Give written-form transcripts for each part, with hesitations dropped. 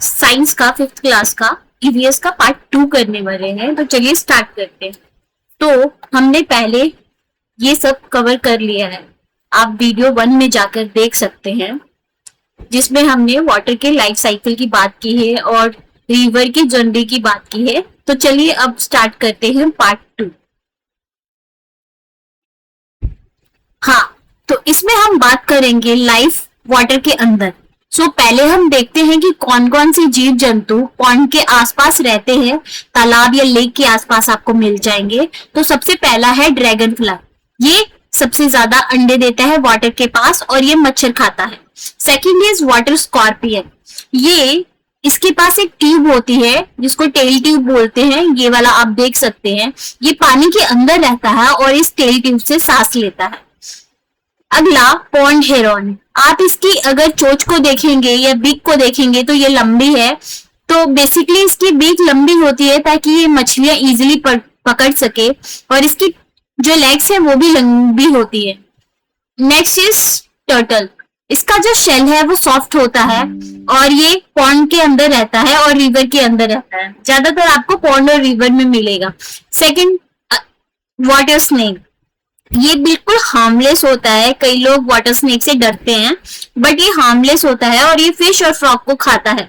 Science का 5th class का EVS का पार्ट 2 करने वाले हैं। तो चलिए स्टार्ट करते हैं। तो हमने पहले ये सब कवर कर लिया है, आप वीडियो 1 में जाकर देख सकते हैं, जिसमें हमने वाटर के लाइफ साइकिल की बात की है और रिवर की जर्नी की बात की है। तो चलिए अब स्टार्ट करते हैं पार्ट 2। हाँ, तो इसमें हम बात करेंगे लाइफ वाटर के अंदर। पहले हम देखते हैं कि कौन कौन से जीव जंतु पॉन्ड के आसपास रहते हैं, तालाब या लेक के आसपास आपको मिल जाएंगे। तो सबसे पहला है ड्रैगन फ्लाई। ये सबसे ज्यादा अंडे देता है वाटर के पास और ये मच्छर खाता है। Second is water scorpion. ये इसके पास एक ट्यूब होती है जिसको टेल ट्यूब बोलते हैं, ये वाला आप देख सकते हैं। ये पानी के अंदर रहता है और इस टेल ट्यूब से सांस लेता है। अगला पॉन्ड हेरॉन। आप इसकी अगर चोंच को देखेंगे या बीक को देखेंगे तो ये लंबी है। तो बेसिकली इसकी बीक लंबी होती है ताकि ये मछलियां इजीली पकड़ सके, और इसकी जो लेग्स है वो भी लंबी होती है। Next is turtle. इसका जो शेल है वो सॉफ्ट होता है और ये पॉन्ड के अंदर रहता है और रिवर के अंदर रहता है। ज्यादातर आपको पॉन्ड और रिवर में मिलेगा। Second water snake. ये बिल्कुल हार्मलेस होता है। कई लोग वाटर स्नेक से डरते हैं, बट ये हार्मलेस होता है और ये फिश और फ्रॉग को खाता है।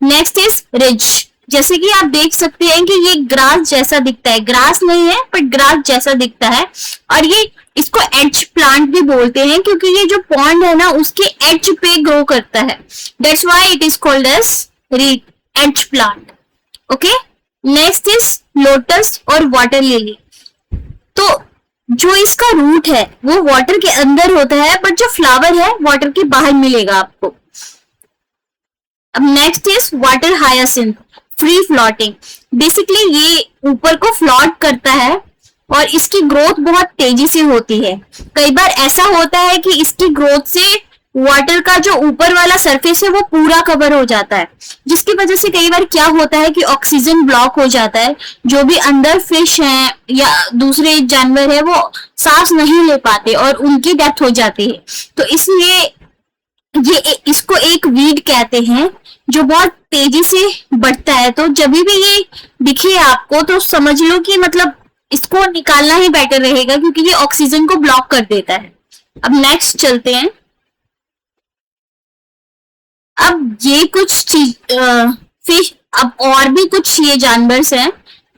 Next is ridge. जैसे कि आप देख सकते हैं कि ये ग्रास जैसा दिखता है, ग्रास नहीं है बट ग्रास जैसा दिखता है, और ये इसको एज प्लांट भी बोलते हैं क्योंकि ये जो पॉन्ड है ना उसके एज पे ग्रो करता है। That's why it is called edge edge plant. Okay, next is lotus और वाटर लिली। तो जो इसका रूट है वो वाटर के अंदर होता है, बट जो फ्लावर है वाटर के बाहर मिलेगा आपको। अब next is water hyacinth, free floating. Basically ये ऊपर को फ्लोट करता है और इसकी ग्रोथ बहुत तेजी से होती है। कई बार ऐसा होता है कि इसकी ग्रोथ से वाटर का जो ऊपर वाला सरफेस है वो पूरा कवर हो जाता है, जिसकी वजह से कई बार क्या होता है कि ऑक्सीजन ब्लॉक हो जाता है। जो भी अंदर फिश हैं या दूसरे जानवर है वो सांस नहीं ले पाते और उनकी डेथ हो जाती है। तो इसलिए ये इसको एक वीड कहते हैं जो बहुत तेजी से बढ़ता है। तो जब भी ये दिखे आपको तो समझ लो कि मतलब इसको निकालना ही बेटर रहेगा क्योंकि ये ऑक्सीजन को ब्लॉक कर देता है। अब नेक्स्ट चलते हैं। अब ये कुछ फिश, अब और भी कुछ ये जानवर हैं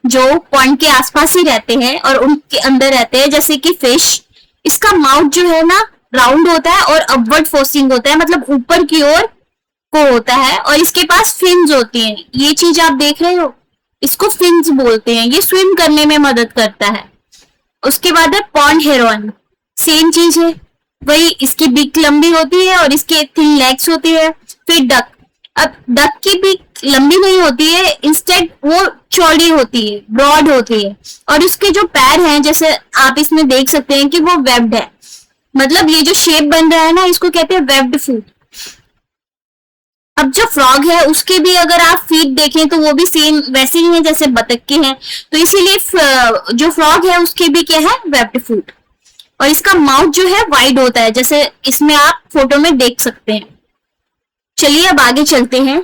जो पॉन्ड के आसपास ही रहते हैं और उनके अंदर रहते हैं। जैसे कि फिश, इसका माउथ जो है ना राउंड होता है और अपवर्ड फोर्सिंग होता है, मतलब ऊपर की ओर को होता है, और इसके पास फिन्स होती हैं। ये चीज आप देख रहे हो, इसको फिन्स बोलते हैं। ये स्विम करने में मदद करता है। उसके बाद है पॉन्ड हेरॉन, सेम चीज है वही, इसकी बीक लंबी होती है और इसके थिन लेग्स होती है। फिर डक। अब डक की बीक लंबी नहीं होती है, इंस्टेड वो चौड़ी होती है, ब्रॉड होती है, और उसके जो पैर हैं जैसे आप इसमें देख सकते हैं कि वो वेब्ड है। मतलब ये जो शेप बन रहा है ना इसको कहते हैं वेब्ड फूट। अब जो फ्रॉग है उसके भी अगर आप फीट देखें तो वो भी सेम वैसे ही है जैसे बतख के हैं। तो इसीलिए जो फ्रॉग है उसके भी क्या है, वेब्ड फूट। और इसका माउथ जो है वाइड होता है, जैसे इसमें आप फोटो में देख सकते हैं। चलिए अब आगे चलते हैं।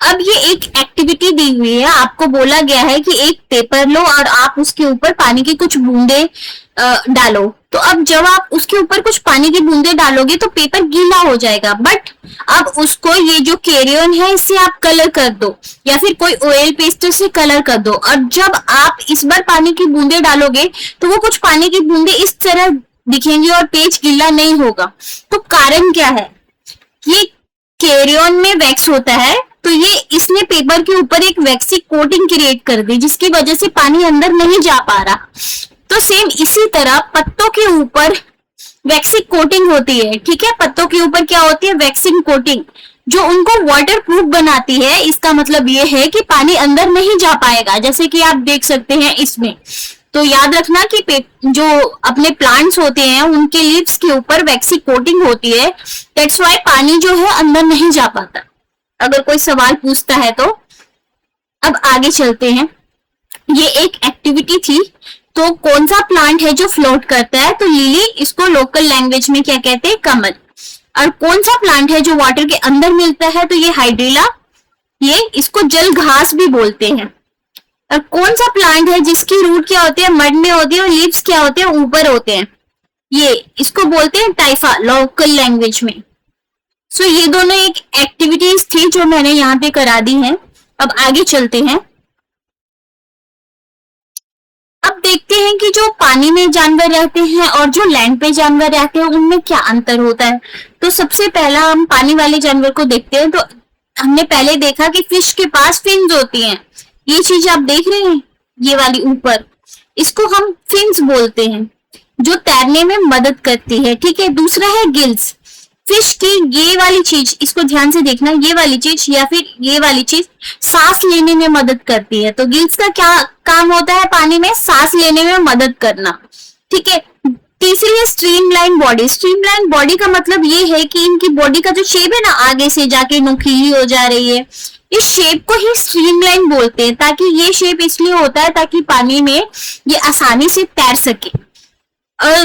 अब ये एक एक्टिविटी दी हुई है, आपको बोला गया है कि एक पेपर लो और आप उसके ऊपर पानी की कुछ बूंदे डालो। तो अब जब आप उसके ऊपर कुछ पानी की बूंदे डालोगे तो पेपर गीला हो जाएगा, बट अब उसको ये जो कैरियन है इससे आप कलर कर दो या फिर कोई ऑयल पेस्टर से कलर कर दो। और जब आप इस बार पानी की बूंदे डालोगे तो वो कुछ पानी की बूंदे इस तरह दिखेंगी और पेज गीला नहीं होगा। तो कारण क्या है, ये कैरियन में वैक्स होता है, तो ये इसने पेपर के ऊपर एक वैक्सी कोटिंग क्रिएट कर दी जिसकी वजह से पानी अंदर नहीं जा पा रहा। तो सेम इसी तरह पत्तों के ऊपर वैक्सी कोटिंग होती है। ठीक है, पत्तों के ऊपर क्या होती है, वैक्सीन कोटिंग, जो उनको वाटर प्रूफ बनाती है। इसका मतलब ये है कि पानी अंदर नहीं जा पाएगा, जैसे कि आप देख सकते हैं इसमें। तो याद रखना कि जो अपने प्लांट्स होते हैं उनके लीव्स के ऊपर वैक्सी कोटिंग होती है, दैट्स व्हाई पानी जो है अंदर नहीं जा पाता, अगर कोई सवाल पूछता है तो। अब आगे चलते हैं। ये एक एक्टिविटी थी। तो कौन सा प्लांट है जो फ्लोट करता है, तो लिली, इसको लोकल लैंग्वेज में क्या कहते हैं, कमल। और कौन सा प्लांट है जो वाटर के अंदर मिलता है? तो ये हाइड्रिला, ये इसको जल घास भी बोलते हैं। और कौन सा प्लांट है जिसकी रूट क्या होती है? मड में होती है और लीव्स क्या होते हैं? ऊपर होते हैं। ये इसको बोलते हैं टाइफा लोकल लैंग्वेज में। सो ये दोनों एक एक्टिविटीज थी जो मैंने यहाँ पे करा दी हैं। अब आगे चलते हैं। अब देखते हैं कि जो पानी में जानवर रहते हैं और जो लैंड पे जानवर रहते हैं उनमें क्या अंतर होता है। तो सबसे पहला हम पानी वाले जानवर को देखते हैं। तो हमने पहले देखा कि फिश के पास फिन्स होती हैं। ये चीज आप देख रहे हैं, ये वाली ऊपर, इसको हम फिन्स बोलते हैं, जो तैरने में मदद करती है। ठीक है। दूसरा है गिल्स। फिश की ये वाली चीज, इसको ध्यान से देखना, ये वाली चीज या फिर ये वाली चीज सांस लेने में मदद करती है। तो गिल्स का क्या काम होता है? पानी में सांस लेने में मदद करना। ठीक है। तीसरी है स्ट्रीमलाइन बॉडी। स्ट्रीमलाइन बॉडी का मतलब ये है कि इनकी बॉडी का जो शेप है ना, आगे से जाके नुकीली हो जा रही है, इस शेप को ही स्ट्रीमलाइन बोलते हैं। ताकि ये शेप इसलिए होता है ताकि पानी में ये आसानी से तैर सके। और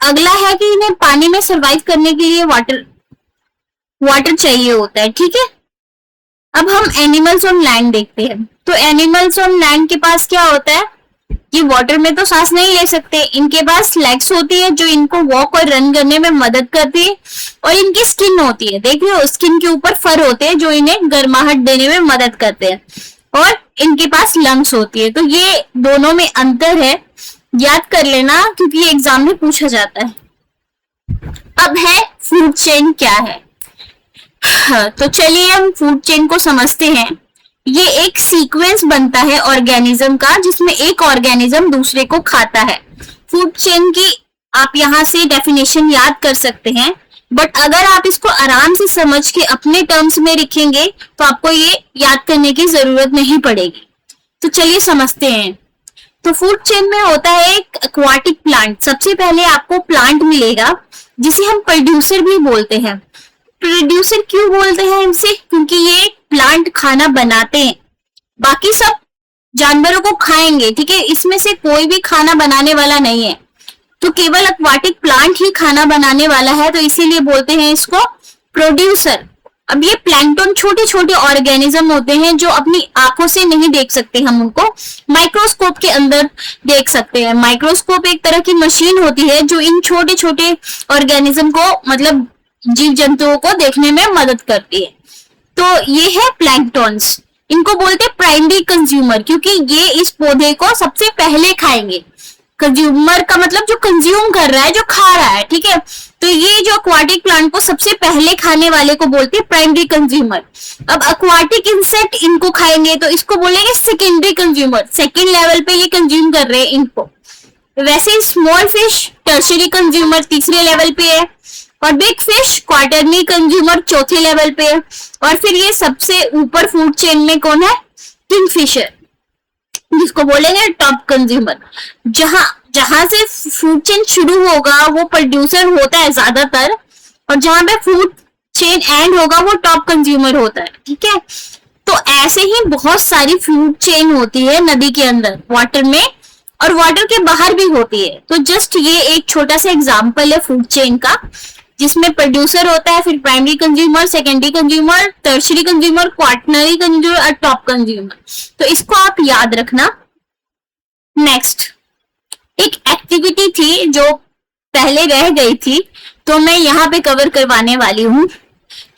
अगला है कि इन्हें पानी में सरवाइव करने के लिए वाटर चाहिए होता है। ठीक है। अब हम एनिमल्स ऑन लैंड देखते हैं। तो एनिमल्स ऑन लैंड के पास क्या होता है? ये वाटर में तो सांस नहीं ले सकते, इनके पास लेग्स होती है जो इनको वॉक और रन करने में मदद करती है। और इनकी स्किन होती है, देख रहे हो, स्किन के ऊपर फर होते हैं जो इन्हें गर्माहट देने में मदद करते हैं। और इनके पास लंग्स होती है। तो ये दोनों में अंतर है, याद कर लेना क्योंकि ये एग्जाम में पूछा जाता है। अब है फूड चेन क्या है। हाँ, तो चलिए हम फूड चेन को समझते हैं। ये एक सीक्वेंस बनता है ऑर्गेनिज्म का, जिसमें एक ऑर्गेनिज्म दूसरे को खाता है। फूड चेन की आप यहाँ से डेफिनेशन याद कर सकते हैं, बट अगर आप इसको आराम से समझ के अपने टर्म्स में लिखेंगे तो आपको ये याद करने की जरूरत नहीं पड़ेगी। तो चलिए समझते हैं। तो फूड चेन में होता है एक एक्वाटिक प्लांट। सबसे पहले आपको प्लांट मिलेगा जिसे हम प्रोड्यूसर भी बोलते हैं। प्रोड्यूसर क्यों बोलते हैं इनसे? क्योंकि ये प्लांट खाना बनाते हैं, बाकी सब जानवरों को खाएंगे। ठीक है। इसमें से कोई भी खाना बनाने वाला नहीं है, तो केवल एक्वाटिक प्लांट ही खाना बनाने वाला है। तो इसीलिए बोलते हैं इसको प्रोड्यूसर। अब ये प्लैंकटन छोटे छोटे ऑर्गेनिज्म होते हैं जो अपनी आंखों से नहीं देख सकते, हम उनको माइक्रोस्कोप के अंदर देख सकते हैं। माइक्रोस्कोप एक तरह की मशीन होती है जो इन छोटे छोटे ऑर्गेनिज्म को, मतलब जीव जंतुओं को देखने में मदद करती है। तो ये है प्लैंकटन्स। इनको बोलते हैं प्राइमरी कंज्यूमर, क्योंकि ये इस पौधे को सबसे पहले खाएंगे। कंज्यूमर का मतलब जो कंज्यूम कर रहा है, जो खा रहा है। ठीक है। तो ये जो एक्वाटिक प्लांट को सबसे पहले खाने वाले को बोलते हैं प्राइमरी कंज्यूमर। अब एक्वाटिक इंसेक्ट इनको खाएंगे तो इसको बोलेंगे सेकेंडरी कंज्यूमर। सेकेंड लेवल पे ये कंज्यूम कर रहे हैं इनको। वैसे स्मॉल फिश टर्शरी कंज्यूमर तीसरे लेवल पे है, और बिग फिश क्वार्टरली कंज्यूमर चौथे लेवल पे है। और फिर ये सबसे ऊपर फूड चेन में कौन है? किंगफिशर, जिसको बोलेंगे टॉप कंज्यूमर। जहां से फूड चेन शुरू होगा वो प्रोड्यूसर होता है ज्यादातर, और जहां पे फूड चेन एंड होगा वो टॉप कंज्यूमर होता है। ठीक है। तो ऐसे ही बहुत सारी फूड चेन होती है नदी के अंदर, वाटर में, और वाटर के बाहर भी होती है। तो जस्ट ये एक छोटा सा एग्जाम्पल है फूड चेन का, जिसमें प्रोड्यूसर होता है, फिर primary consumer, secondary consumer, tertiary consumer, quarterly consumer और टॉप कंज्यूमर। तो इसको आप याद रखना। नेक्स्ट एक एक्टिविटी थी जो पहले रह गई थी, तो मैं यहाँ पे कवर करवाने वाली हूँ।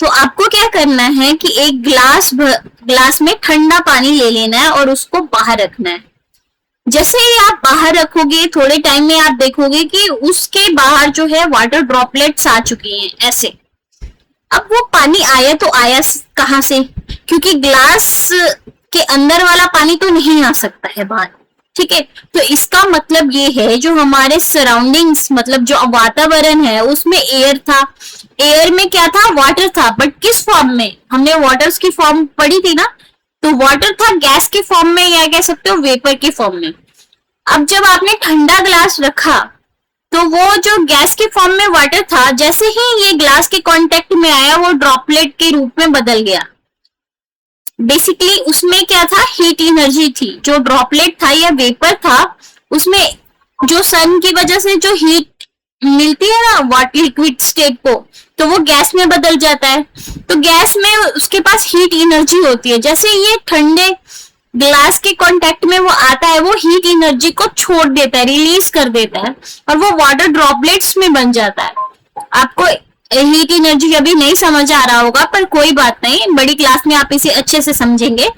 तो आपको क्या करना है कि एक ग्लास में ठंडा पानी ले लेना है और उसको बाहर रखना है। जैसे ही आप बाहर रखोगे थोड़े टाइम में आप देखोगे कि उसके बाहर जो है वाटर ड्रॉपलेट्स आ चुकी हैं ऐसे। अब वो पानी आया तो आया कहाँ से? क्योंकि ग्लास के अंदर वाला पानी तो नहीं आ सकता है बाहर। ठीक है। तो इसका मतलब ये है जो हमारे सराउंडिंग्स, मतलब जो वातावरण है उसमें एयर था। एयर में क्या था? वाटर था, बट किस फॉर्म में? हमने वाटर्स की फॉर्म पढ़ी थी ना। तो वाटर था गैस के फॉर्म में, या कह सकते हो वेपर के फॉर्म में। अब जब आपने ठंडा ग्लास रखा तो वो जो गैस के फॉर्म में वाटर था, जैसे ही ये ग्लास के कांटेक्ट में आया वो ड्रॉपलेट के रूप में बदल गया। बेसिकली उसमें क्या था? हीट एनर्जी थी। जो ड्रॉपलेट था या वेपर था, उसमें जो सन की वजह से जो हीट मिलती है ना वाटर लिक्विड स्टेट को, तो वो गैस में बदल जाता है। तो गैस में उसके पास हीट एनर्जी होती है, जैसे ये ठंडे ग्लास के कांटेक्ट में वो आता है, वो हीट एनर्जी को छोड़ देता है, रिलीज कर देता है, और वो वाटर ड्रॉपलेट्स में बन जाता है। आपको हीट एनर्जी अभी नहीं समझ आ रहा होगा, पर कोई बात नहीं, बड़ी क्लास में आप इसे अच्छे से समझेंगे।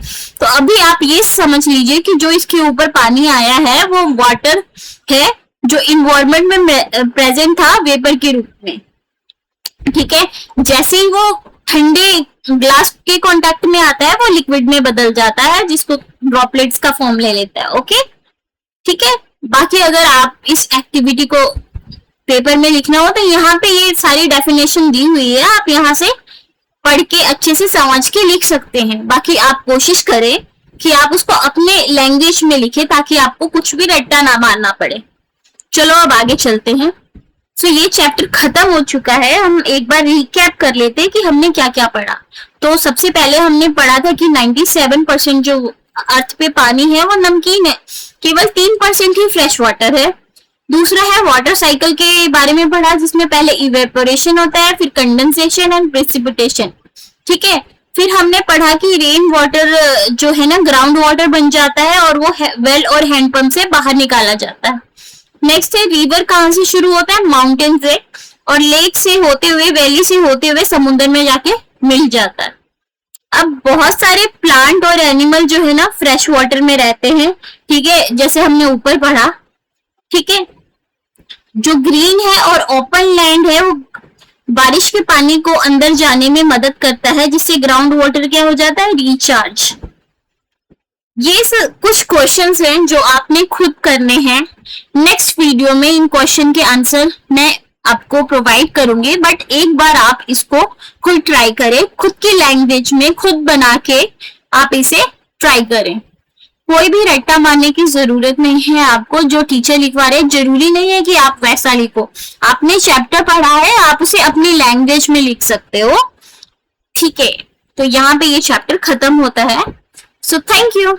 तो अभी आप ये समझ लीजिए कि जो इसके ऊपर पानी आया है वो वाटर है, जो इन्वायरमेंट में प्रेजेंट था वेपर के रूप में। ठीक है, जैसे ही वो ठंडे ग्लास के कांटेक्ट में आता है वो लिक्विड में बदल जाता है, जिसको ड्रॉपलेट्स का फॉर्म ले लेता है। ओके, ठीक है। बाकी अगर आप इस एक्टिविटी को पेपर में लिखना हो तो यहाँ पे ये सारी डेफिनेशन दी हुई है, आप यहाँ से पढ़ के अच्छे से समझ के लिख सकते हैं। बाकी आप कोशिश करें कि आप उसको अपने लैंग्वेज में लिखें, ताकि आपको कुछ भी रट्टा ना मारना पड़े। चलो अब आगे चलते हैं। सो ये चैप्टर खत्म हो चुका है। हम एक बार रिकैप कर लेते हैं कि हमने क्या क्या पढ़ा। तो सबसे पहले हमने पढ़ा था कि 97% जो अर्थ पे पानी है वो नमकीन है, केवल 3% ही फ्रेश वाटर है। दूसरा है वाटर साइकिल के बारे में पढ़ा, जिसमें पहले इवेपोरेशन होता है, फिर कंडेंसेशन एंड प्रेसिपिटेशन। ठीक है, फिर हमने पढ़ा कि रेन वाटर जो है ना ग्राउंड वाटर बन जाता है और वो वेल और हैंडपंप से बाहर निकाला जाता है। नेक्स्ट है रिवर कहाँ से शुरू होता है, माउंटेन से, और लेक से होते हुए, वैली से होते हुए समुद्र में जाके मिल जाता है। अब बहुत सारे प्लांट और एनिमल जो है ना फ्रेश वाटर में रहते हैं। ठीक है, जैसे हमने ऊपर पढ़ा। ठीक है, जो ग्रीन है और ओपन लैंड है वो बारिश के पानी को अंदर जाने में मदद करता है, जिससे ग्राउंड वाटर क्या हो जाता है, रिचार्ज। ये कुछ क्वेश्चंस हैं जो आपने खुद करने हैं। नेक्स्ट वीडियो में इन क्वेश्चन के आंसर मैं आपको प्रोवाइड करूंगी, बट एक बार आप इसको खुद ट्राई करें, खुद की लैंग्वेज में खुद बना के आप इसे ट्राई करें। कोई भी रट्टा मारने की जरूरत नहीं है आपको। जो टीचर लिखवा रहे जरूरी नहीं है कि आप वैसा लिखो। आपने चैप्टर पढ़ा है, आप उसे अपनी लैंग्वेज में लिख सकते हो। ठीक है, तो यहाँ पे ये चैप्टर खत्म होता है। So thank you.